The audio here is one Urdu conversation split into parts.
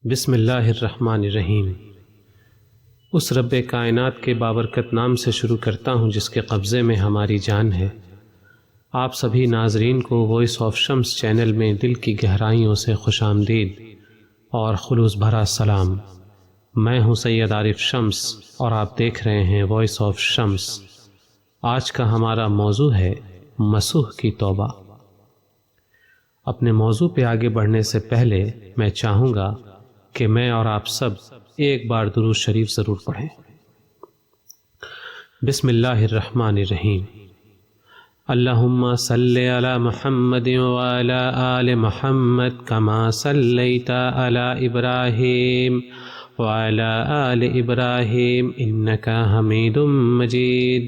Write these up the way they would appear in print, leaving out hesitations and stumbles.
بسم اللہ الرحمن الرحیم۔ اس رب کائنات کے بابرکت نام سے شروع کرتا ہوں جس کے قبضے میں ہماری جان ہے۔ آپ سبھی ناظرین کو وائس آف شمس چینل میں دل کی گہرائیوں سے خوش آمدید اور خلوص بھرا سلام۔ میں ہوں سید عارف شمس اور آپ دیکھ رہے ہیں وائس آف شمس۔ آج کا ہمارا موضوع ہے مسوح کی توبہ۔ اپنے موضوع پہ آگے بڑھنے سے پہلے میں چاہوں گا کہ میں اور آپ سب ایک بار درود شریف ضرور پڑھیں۔ بسم اللہ الرحمن الرحیم۔ اللہم صلی علی محمد وعلی آل محمد کما صلیت علی ابراہیم وعلی آل ابراہیم انک حمید مجید۔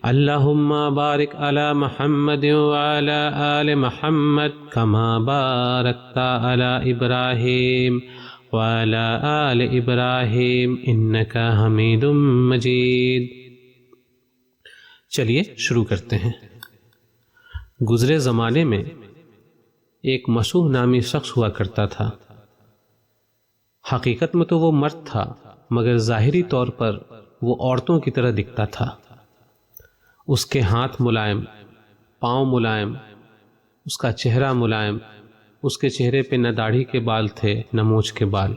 اللہم بارک علی محمد وعلی آل محمد کما بارکت علی ابراہیم وعلی آل ابراہیم انک حمید مجید۔ چلیے شروع کرتے ہیں۔ گزرے زمانے میں ایک مسوح نامی شخص ہوا کرتا تھا۔ حقیقت میں تو وہ مرد تھا مگر ظاہری طور پر وہ عورتوں کی طرح دکھتا تھا۔ اس کے ہاتھ ملائم، پاؤں ملائم، اس کا چہرہ ملائم، اس کے چہرے پہ نہ داڑھی کے بال تھے نہ مونچھ کے بال۔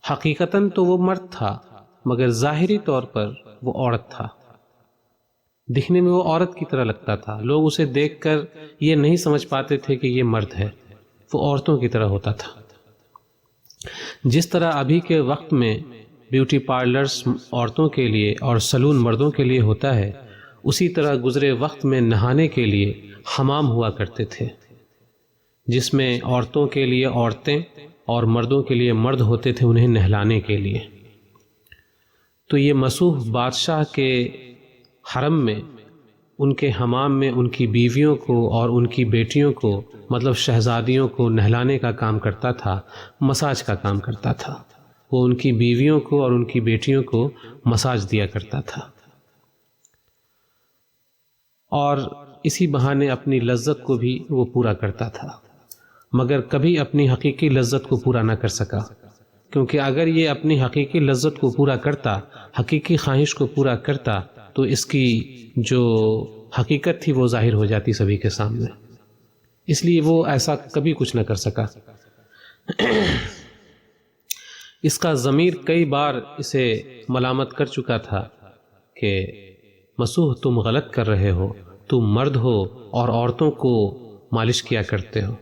حقیقتاً تو وہ مرد تھا مگر ظاہری طور پر وہ عورت تھا۔ دکھنے میں وہ عورت کی طرح لگتا تھا۔ لوگ اسے دیکھ کر یہ نہیں سمجھ پاتے تھے کہ یہ مرد ہے، وہ عورتوں کی طرح ہوتا تھا۔ جس طرح ابھی کے وقت میں بیوٹی پارلرز عورتوں کے لیے اور سلون مردوں کے لیے ہوتا ہے، اسی طرح گزرے وقت میں نہانے کے لیے حمام ہوا کرتے تھے، جس میں عورتوں کے لیے عورتیں اور مردوں کے لیے مرد ہوتے تھے انہیں نہلانے کے لیے۔ تو یہ مسوح بادشاہ کے حرم میں ان کے حمام میں ان کی بیویوں کو اور ان کی بیٹیوں کو مطلب شہزادیوں کو نہلانے کا کام کرتا تھا، مساج کا کام کرتا تھا۔ وہ ان کی بیویوں کو اور ان کی بیٹیوں کو مساج دیا کرتا تھا اور اسی بہانے اپنی لذت کو بھی وہ پورا کرتا تھا، مگر کبھی اپنی حقیقی لذت کو پورا نہ کر سکا، کیونکہ اگر یہ اپنی حقیقی لذت کو پورا کرتا، حقیقی خواہش کو پورا کرتا، تو اس کی جو حقیقت تھی وہ ظاہر ہو جاتی سبھی کے سامنے۔ اس لیے وہ ایسا کبھی کچھ نہ کر سکا۔ اس کا ضمیر کئی بار اسے ملامت کر چکا تھا کہ مسوح تم غلط کر رہے ہو، تم مرد ہو اور عورتوں کو مالش کیا کرتے ہو۔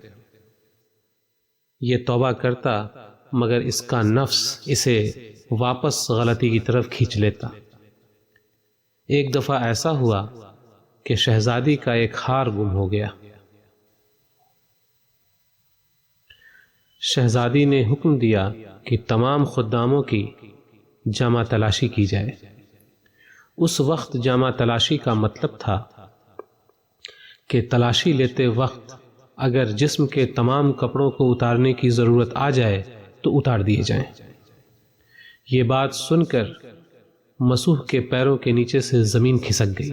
یہ توبہ کرتا مگر اس کا نفس اسے واپس غلطی کی طرف کھینچ لیتا۔ ایک دفعہ ایسا ہوا کہ شہزادی کا ایک ہار گم ہو گیا۔ شہزادی نے حکم دیا کہ تمام خداموں کی جامہ تلاشی کی جائے۔ اس وقت جامہ تلاشی کا مطلب تھا کہ تلاشی لیتے وقت اگر جسم کے تمام کپڑوں کو اتارنے کی ضرورت آ جائے تو اتار دیے جائیں۔ یہ بات سن کر مسوح کے پیروں کے نیچے سے زمین کھسک گئی،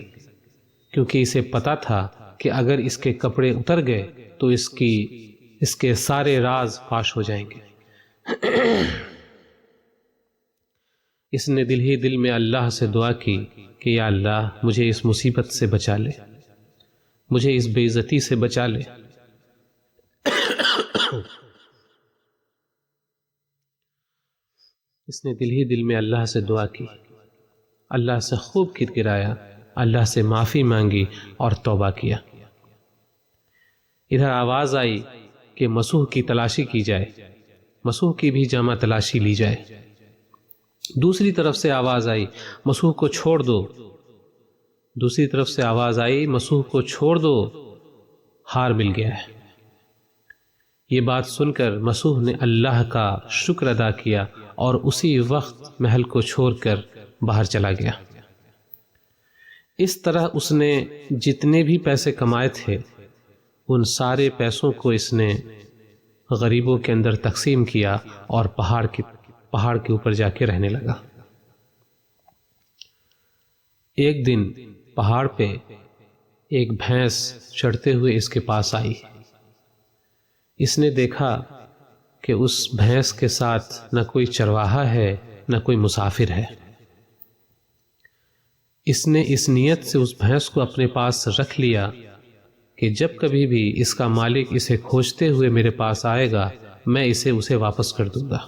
کیونکہ اسے پتا تھا کہ اگر اس کے کپڑے اتر گئے تو اس کے سارے راز فاش ہو جائیں گے۔ اس نے دل ہی دل میں اللہ سے دعا کی کہ یا اللہ مجھے اس مصیبت سے بچا لے، مجھے اس بے عزتی سے بچا لے۔ اس نے دل ہی دل میں اللہ سے دعا کی، اللہ سے خوب گڑگڑایا، اللہ سے معافی مانگی اور توبہ کیا۔ ادھر آواز آئی کہ مسوح کی تلاشی کی جائے، مسوح کی بھی جامہ تلاشی لی جائے۔ دوسری طرف سے آواز آئی مسوح کو چھوڑ دو، دوسری طرف سے آواز آئی مسوح کو چھوڑ دو، ہار مل گیا ہے۔ یہ بات سن کر مسوح نے اللہ کا شکر ادا کیا اور اسی وقت محل کو چھوڑ کر باہر چلا گیا۔ اس طرح اس نے جتنے بھی پیسے کمائے تھے ان سارے پیسوں کو اس نے غریبوں کے اندر تقسیم کیا اور پہاڑ کے اوپر جا کے رہنے لگا۔ ایک دن پہاڑ پہ ایک بھینس چڑھتے ہوئے اس کے پاس آئی۔ اس نے دیکھا کہ اس بھینس کے ساتھ نہ کوئی چرواہا ہے نہ کوئی مسافر ہے۔ اس نے اس نیت سے اس بھینس کو اپنے پاس رکھ لیا کہ جب کبھی بھی اس کا مالک اسے کھوجتے ہوئے میرے پاس آئے گا میں اسے واپس کر دوں گا،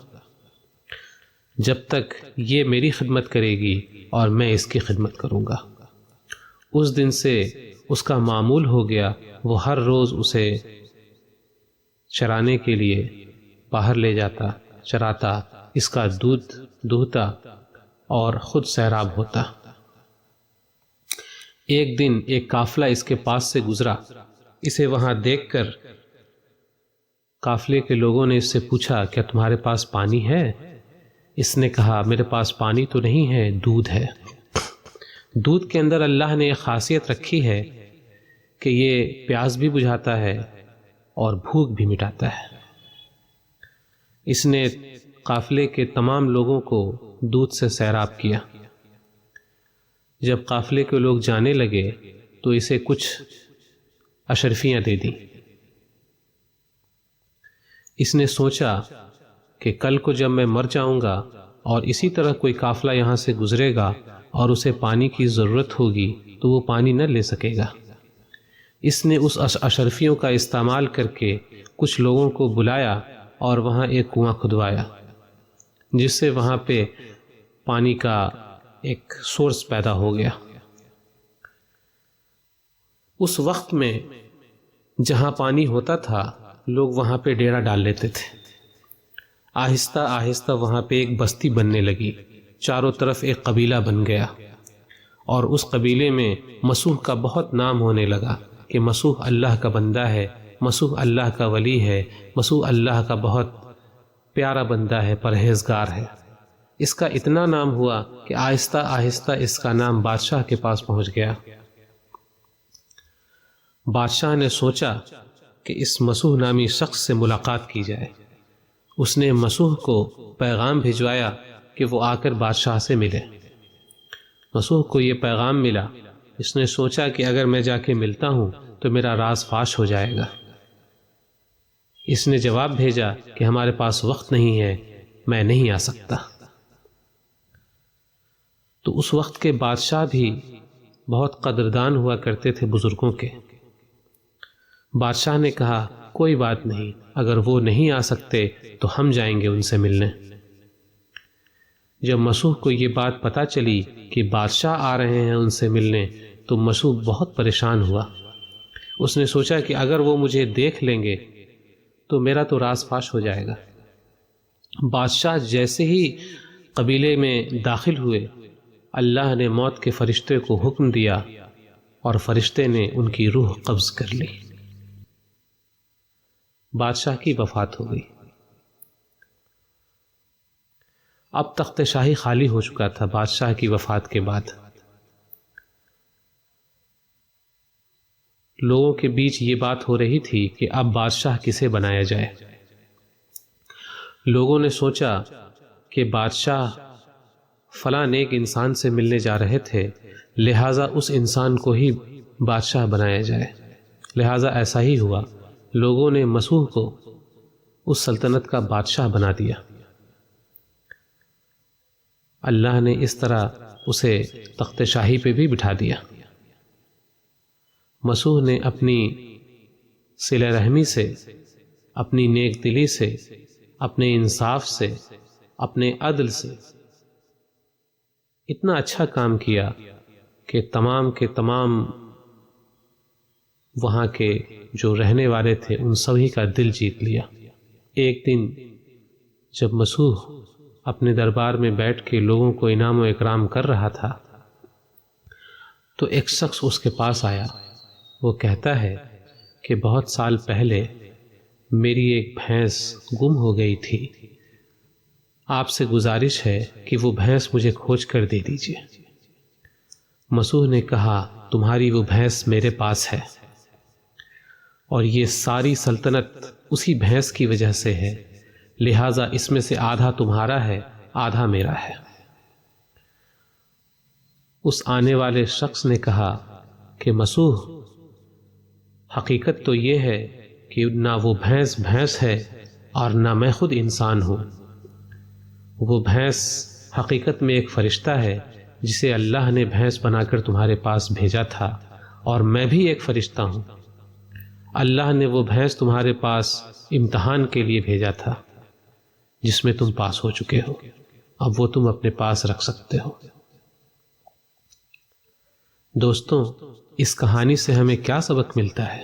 جب تک یہ میری خدمت کرے گی اور میں اس کی خدمت کروں گا۔ اس دن سے اس کا معمول ہو گیا، وہ ہر روز اسے چرانے کے لیے باہر لے جاتا، چراتا، اس کا دودھ دوہتا اور خود سیراب ہوتا۔ ایک دن ایک قافلہ اس کے پاس سے گزرا، اسے وہاں دیکھ کر قافلے کے لوگوں نے اس سے پوچھا کیا تمہارے پاس پانی ہے؟ اس نے کہا میرے پاس پانی تو نہیں ہے، دودھ ہے۔ دودھ کے اندر اللہ نے ایک خاصیت رکھی ہے کہ یہ پیاس بھی بجھاتا ہے اور بھوک بھی مٹاتا ہے۔ اس نے قافلے کے تمام لوگوں کو دودھ سے سیراب کیا۔ جب قافلے کے لوگ جانے لگے تو اسے کچھ اشرفیاں دے دیں۔ اس نے سوچا کہ کل کو جب میں مر جاؤں گا اور اسی طرح کوئی قافلہ یہاں سے گزرے گا اور اسے پانی کی ضرورت ہوگی تو وہ پانی نہ لے سکے گا۔ اس نے اس اشرفیوں کا استعمال کر کے کچھ لوگوں کو بلایا اور وہاں ایک کنواں کھدوایا، جس سے وہاں پہ پانی کا ایک سورس پیدا ہو گیا۔ اس وقت میں جہاں پانی ہوتا تھا لوگ وہاں پہ ڈیرا ڈال لیتے تھے۔ آہستہ آہستہ وہاں پہ ایک بستی بننے لگی، چاروں طرف ایک قبیلہ بن گیا، اور اس قبیلے میں مسیح کا بہت نام ہونے لگا کہ مسیح اللہ کا بندہ ہے، مسیح اللہ کا ولی ہے، مسیح اللہ کا بہت پیارا بندہ ہے، پرہیزگار ہے۔ اس کا اتنا نام ہوا کہ آہستہ آہستہ اس کا نام بادشاہ کے پاس پہنچ گیا۔ بادشاہ نے سوچا کہ اس مسیح نامی شخص سے ملاقات کی جائے۔ اس نے مسیح کو پیغام بھجوایا کہ وہ آ کر بادشاہ سے ملے۔ مسیح کو یہ پیغام ملا، اس نے سوچا کہ اگر میں جا کے ملتا ہوں تو میرا راز فاش ہو جائے گا۔ اس نے جواب بھیجا کہ ہمارے پاس وقت نہیں ہے، میں نہیں آ سکتا۔ تو اس وقت کے بادشاہ بھی بہت قدردان ہوا کرتے تھے بزرگوں کے۔ بادشاہ نے کہا کوئی بات نہیں، اگر وہ نہیں آ سکتے تو ہم جائیں گے ان سے ملنے۔ جب مسیح کو یہ بات پتہ چلی کہ بادشاہ آ رہے ہیں ان سے ملنے تو مسیح بہت پریشان ہوا۔ اس نے سوچا کہ اگر وہ مجھے دیکھ لیں گے تو میرا تو راز فاش ہو جائے گا۔ بادشاہ جیسے ہی قبیلے میں داخل ہوئے، اللہ نے موت کے فرشتے کو حکم دیا اور فرشتے نے ان کی روح قبض کر لی۔ بادشاہ کی وفات ہو گئی۔ اب تخت شاہی خالی ہو چکا تھا بادشاہ کی وفات کے بعد۔ لوگوں کے بیچ یہ بات ہو رہی تھی کہ اب بادشاہ کسے بنایا جائے۔ لوگوں نے سوچا کہ بادشاہ فلاں نیک انسان سے ملنے جا رہے تھے، لہٰذا اس انسان کو ہی بادشاہ بنایا جائے۔ لہٰذا ایسا ہی ہوا، لوگوں نے مسیح کو اس سلطنت کا بادشاہ بنا دیا۔ اللہ نے اس طرح اسے تخت شاہی پہ بھی بٹھا دیا۔ مسیح نے اپنی صلہ رحمی سے، اپنی نیک دلی سے، اپنے انصاف سے، اپنے عدل سے اتنا اچھا کام کیا کہ تمام کے تمام وہاں کے جو رہنے والے تھے ان سبھی کا دل جیت لیا۔ ایک دن جب مسیح اپنے دربار میں بیٹھ کے لوگوں کو انعام و اکرام کر رہا تھا تو ایک شخص اس کے پاس آیا۔ وہ کہتا ہے کہ بہت سال پہلے میری ایک بھینس گم ہو گئی تھی، آپ سے گزارش ہے کہ وہ بھینس مجھے کھوج کر دے دیجیے۔ مسیح نے کہا تمہاری وہ بھینس میرے پاس ہے، اور یہ ساری سلطنت اسی بھینس کی وجہ سے ہے، لہٰذا اس میں سے آدھا تمہارا ہے، آدھا میرا ہے۔ اس آنے والے شخص نے کہا کہ مسیح، حقیقت تو یہ ہے کہ نہ وہ بھینس ہے اور نہ میں خود انسان ہوں۔ وہ بھینس حقیقت میں ایک فرشتہ ہے جسے اللہ نے بھینس بنا کر تمہارے پاس بھیجا تھا، اور میں بھی ایک فرشتہ ہوں۔ اللہ نے وہ بھینس تمہارے پاس امتحان کے لیے بھیجا تھا جس میں تم پاس ہو چکے ہو، اب وہ تم اپنے پاس رکھ سکتے ہو۔ دوستوں، اس کہانی سے ہمیں کیا سبق ملتا ہے؟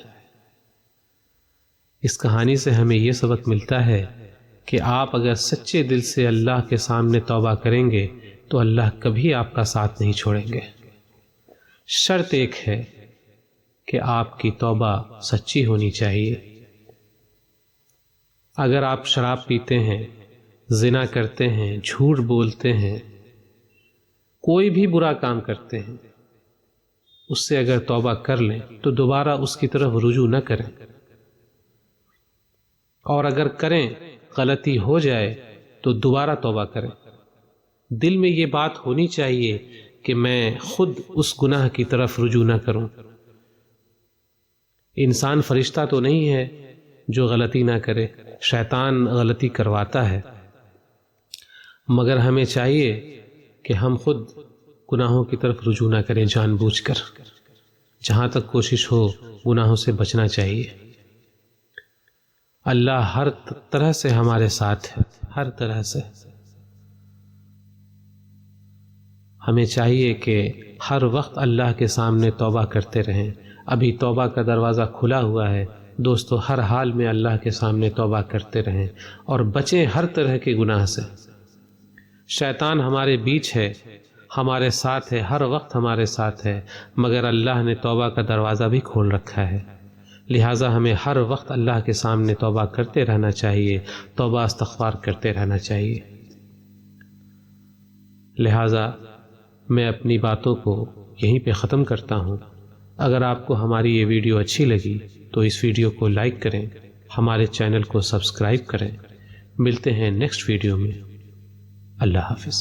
اس کہانی سے ہمیں یہ سبق ملتا ہے کہ آپ اگر سچے دل سے اللہ کے سامنے توبہ کریں گے تو اللہ کبھی آپ کا ساتھ نہیں چھوڑیں گے۔ شرط ایک ہے کہ آپ کی توبہ سچی ہونی چاہیے۔ اگر آپ شراب پیتے ہیں، زنا کرتے ہیں، جھوٹ بولتے ہیں، کوئی بھی برا کام کرتے ہیں، اس سے اگر توبہ کر لیں تو دوبارہ اس کی طرف رجوع نہ کریں، اور اگر کریں غلطی ہو جائے تو دوبارہ توبہ کریں۔ دل میں یہ بات ہونی چاہیے کہ میں خود اس گناہ کی طرف رجوع نہ کروں۔ انسان فرشتہ تو نہیں ہے جو غلطی نہ کرے، شیطان غلطی کرواتا ہے، مگر ہمیں چاہیے کہ ہم خود گناہوں کی طرف رجوع نہ کریں جان بوجھ کر۔ جہاں تک کوشش ہو گناہوں سے بچنا چاہیے۔ اللہ ہر طرح سے ہمارے ساتھ ہے، ہر طرح سے۔ ہمیں چاہیے کہ ہر وقت اللہ کے سامنے توبہ کرتے رہیں۔ ابھی توبہ کا دروازہ کھلا ہوا ہے۔ دوستو، ہر حال میں اللہ کے سامنے توبہ کرتے رہیں اور بچیں ہر طرح کے گناہ سے۔ شیطان ہمارے بیچ ہے، ہمارے ساتھ ہے، ہر وقت ہمارے ساتھ ہے، مگر اللہ نے توبہ کا دروازہ بھی کھول رکھا ہے۔ لہٰذا ہمیں ہر وقت اللہ کے سامنے توبہ کرتے رہنا چاہیے، توبہ استغفار کرتے رہنا چاہیے۔ لہٰذا میں اپنی باتوں کو یہیں پہ ختم کرتا ہوں۔ اگر آپ کو ہماری یہ ویڈیو اچھی لگی تو اس ویڈیو کو لائک کریں، ہمارے چینل کو سبسکرائب کریں۔ ملتے ہیں نیکسٹ ویڈیو میں۔ اللہ حافظ۔